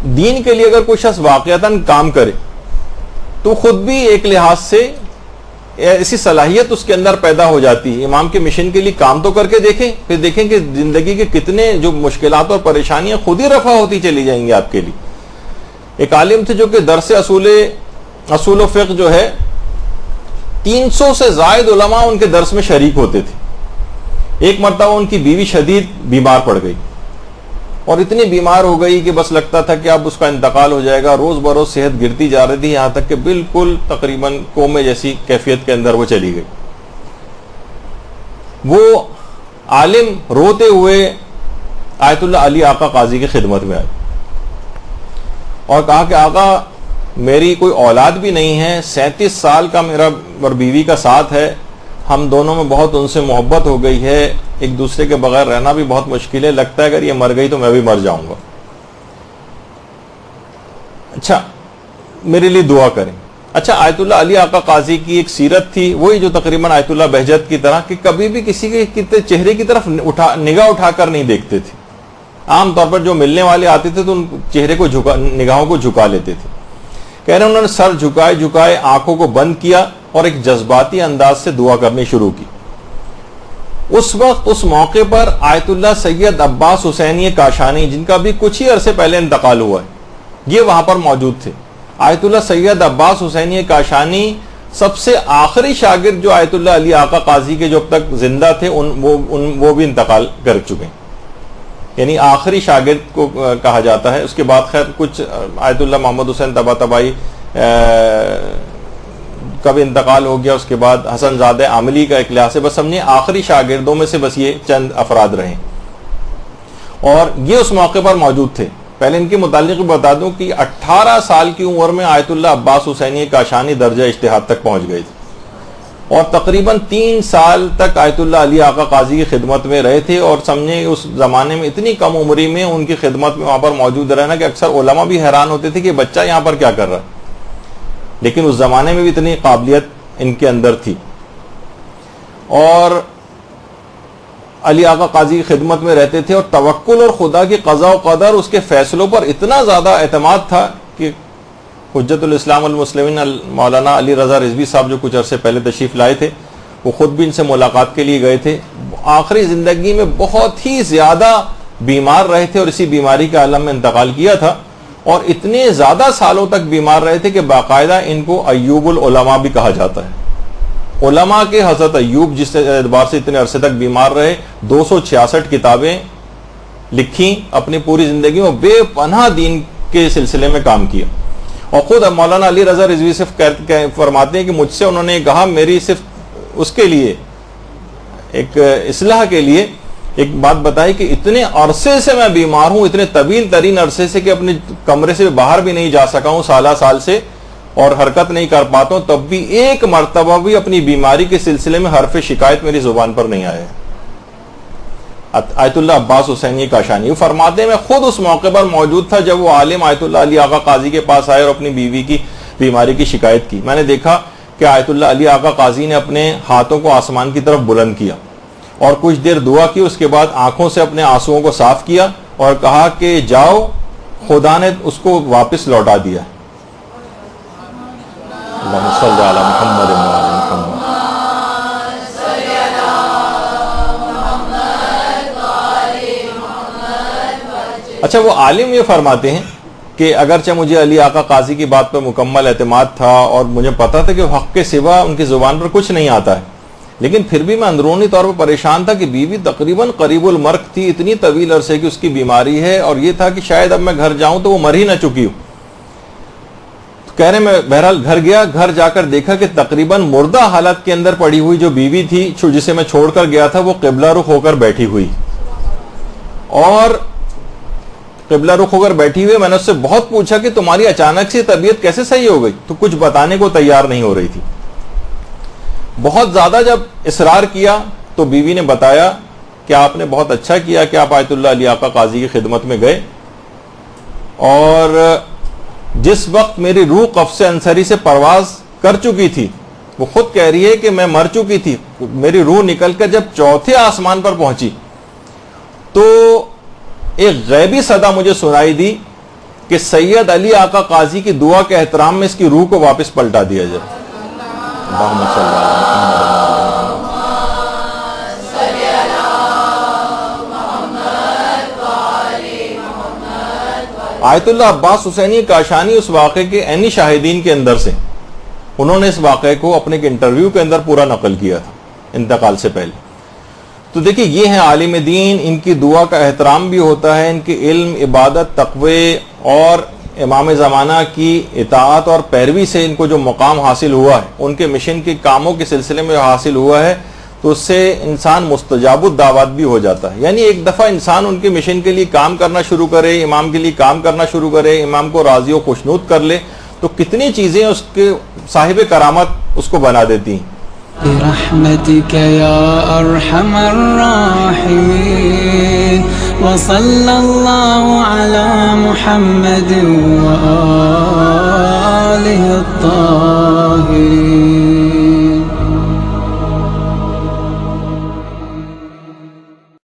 دین کے لیے اگر کوئی شخص واقعتاً کام کرے تو خود بھی ایک لحاظ سے ایسی صلاحیت اس کے اندر پیدا ہو جاتی ہے. امام کے مشن کے لیے کام تو کر کے دیکھیں, پھر دیکھیں کہ زندگی کے کتنے جو مشکلات اور پریشانیاں خود ہی رفع ہوتی چلی جائیں گی آپ کے لیے. ایک عالم تھے جو کہ درس اصول و فقہ جو ہے 300 سے زائد علماء ان کے درس میں شریک ہوتے تھے. ایک مرتبہ ان کی بیوی شدید بیمار پڑ گئی اور اتنی بیمار ہو گئی کہ بس لگتا تھا کہ اب اس کا انتقال ہو جائے گا. روز بروز صحت گرتی جا رہی تھی, یہاں تک کہ بالکل تقریباً کومے جیسی کیفیت کے اندر وہ چلی گئی. وہ عالم روتے ہوئے آیت اللہ علی آقا قاضی کی خدمت میں آئے اور کہا کہ آقا میری کوئی اولاد بھی نہیں ہے, 37 سال کا میرا اور بیوی کا ساتھ ہے, ہم دونوں میں بہت ان سے محبت ہو گئی ہے, ایک دوسرے کے بغیر رہنا بھی بہت مشکل ہے, لگتا ہے اگر یہ مر گئی تو میں بھی مر جاؤں گا, اچھا میرے لیے دعا کریں. اچھا آیت اللہ علی آقا قاضی کی ایک سیرت تھی, وہی جو تقریباً آیت اللہ بہجت کی طرح, کہ کبھی بھی کسی کے چہرے کی طرف نگاہ اٹھا کر نہیں دیکھتے تھے. عام طور پر جو ملنے والے آتے تھے تو ان چہرے کو نگاہوں کو جھکا لیتے تھے. کہہ رہے انہوں نے سر جھکائے آنکھوں کو بند کیا اور ایک جذباتی انداز سے دعا کرنی شروع کی. اس وقت اس موقع پر آیت اللہ سید عباس حسینی کاشانی, جن کا بھی کچھ ہی عرصے پہلے انتقال ہوا ہے, یہ وہاں پر موجود تھے. آیت اللہ سید عباس حسینی کاشانی سب سے آخری شاگرد جو آیت اللہ علی آقا قاضی کے جو اب تک زندہ تھے وہ بھی انتقال کر چکے ہیں, یعنی آخری شاگرد کو کہا جاتا ہے. اس کے بعد خیر کچھ آیت اللہ محمد حسین طباطبائی کا بھی انتقال ہو گیا, اس کے بعد حسن زادہ عاملی کا ایک لحاظ سے بس سمجھے آخری شاگردوں میں سے بس یہ چند افراد رہے اور یہ اس موقع پر موجود تھے. پہلے ان کے متعلق بتا دوں کہ 18 سال کی عمر میں آیت اللہ عباس حسینی کاشانی درجہ اجتہاد تک پہنچ گئے تھے اور تقریباً 3 سال تک آیت اللہ علی آقا قاضی کی خدمت میں رہے تھے. اور سمجھیں اس زمانے میں اتنی کم عمری میں ان کی خدمت میں وہاں پر موجود رہنا کہ اکثر علماء بھی حیران ہوتے تھے کہ بچہ یہاں پر کیا کر رہا ہے, لیکن اس زمانے میں بھی اتنی قابلیت ان کے اندر تھی. اور علی آقا قاضی کی خدمت میں رہتے تھے اور توکل اور خدا کی قضاء و قدر, اس کے فیصلوں پر اتنا زیادہ اعتماد تھا کہ حجت الاسلام المسلمین مولانا علی رضا رضوی صاحب جو کچھ عرصے پہلے تشریف لائے تھے, وہ خود بھی ان سے ملاقات کے لیے گئے تھے. آخری زندگی میں بہت ہی زیادہ بیمار رہے تھے اور اسی بیماری کے عالم میں انتقال کیا تھا, اور اتنے زیادہ سالوں تک بیمار رہے تھے کہ باقاعدہ ان کو ایوب العلماء بھی کہا جاتا ہے. علماء کے حضرت ایوب جس اعتبار سے اتنے عرصے تک بیمار رہے, 266 کتابیں لکھی, اپنی پوری زندگی میں بے پناہ دین کے سلسلے میں کام کیا. اور خود مولانا علی رضا رضوی صرف فرماتے ہیں کہ مجھ سے انہوں نے کہا, میری صرف اس کے لیے ایک اصلاح کے لیے ایک بات بتائی کہ اتنے عرصے سے میں بیمار ہوں, اتنے طویل ترین عرصے سے کہ اپنے کمرے سے باہر بھی نہیں جا سکا ہوں سال سے, اور حرکت نہیں کر پاتا ہوں, تب بھی ایک مرتبہ بھی اپنی بیماری کے سلسلے میں حرف شکایت میری زبان پر نہیں آیا. آیت اللہ عباس حسینی کاشانی فرماتے ہیں میں خود اس موقع پر موجود تھا جب وہ عالم آیت اللہ علی آقا قاضی کے پاس آئے اور اپنی بیوی کی بیماری کی شکایت کی. میں نے دیکھا کہ آیت اللہ علی آقا قاضی نے اپنے ہاتھوں کو آسمان کی طرف بلند کیا اور کچھ دیر دعا کی, اس کے بعد آنکھوں سے اپنے آنسوؤں کو صاف کیا اور کہا کہ جاؤ, خدا نے اس کو واپس لوٹا دیا. اللہم صلی علی محمد و علی محمد. اچھا وہ عالم یہ فرماتے ہیں کہ اگرچہ مجھے علی آقا قاضی کی بات پر مکمل اعتماد تھا اور مجھے پتا تھا کہ حق کے سوا ان کی زبان پر کچھ نہیں آتا ہے, لیکن پھر بھی میں اندرونی طور پر پریشان تھا کہ بیوی تقریباً قریب المرگ تھی, اتنی طویل عرصے کی اس کی بیماری ہے, اور یہ تھا کہ شاید اب میں گھر جاؤں تو وہ مر ہی نہ چکی ہوں. کہہ رہے میں بہرحال گھر گیا, گھر جا کر دیکھا کہ تقریباً مردہ حالت کے اندر پڑی ہوئی جو بیوی تھی جسے میں چھوڑ کر گیا تھا وہ قبلہ رخ ہو کر بیٹھی ہوئی, اور قبلہ رخ ہو کر بیٹھی ہوئی. میں نے اس سے بہت پوچھا کہ تمہاری اچانک سے طبیعت کیسے صحیح ہو گئی, تو کچھ بتانے کو تیار نہیں ہو رہی تھی. بہت زیادہ جب اصرار کیا تو بیوی نے بتایا کہ آپ نے بہت اچھا کیا کہ آپ آیت اللہ علی آقا قاضی کی خدمت میں گئے, اور جس وقت میری روح قفس انصری سے پرواز کر چکی تھی, وہ خود کہہ رہی ہے کہ میں مر چکی تھی, میری روح نکل کر جب 4تھے آسمان پر پہنچی تو ایک غیبی صدا مجھے سنائی دی کہ سید علی آقا قاضی کی دعا کے احترام میں اس کی روح کو واپس پلٹا دیا جائے. اللہم صلی علی محمد. آیت اللہ عباس حسینی کاشانی اس واقعے کے عینی شاہدین کے اندر سے، انہوں نے اس واقعے کو اپنے انٹرویو کے اندر پورا نقل کیا تھا انتقال سے پہلے. تو دیکھیں یہ ہیں عالم دین، ان کی دعا کا احترام بھی ہوتا ہے، ان کے علم، عبادت، تقوی اور امام زمانہ کی اطاعت اور پیروی سے ان کو جو مقام حاصل ہوا ہے، ان کے مشن کے کاموں کے سلسلے میں حاصل ہوا ہے، تو اس سے انسان مستجاب الدعوات بھی ہو جاتا ہے. یعنی ایک دفعہ انسان ان کے مشن کے لیے کام کرنا شروع کرے، امام کے لیے کام کرنا شروع کرے، امام کو راضی و خوشنود کر لے، تو کتنی چیزیں اس کے صاحب کرامت اس کو بنا دیتی ہیں. برحمتك يا أرحم الراحمين وصلى الله على محمد وآله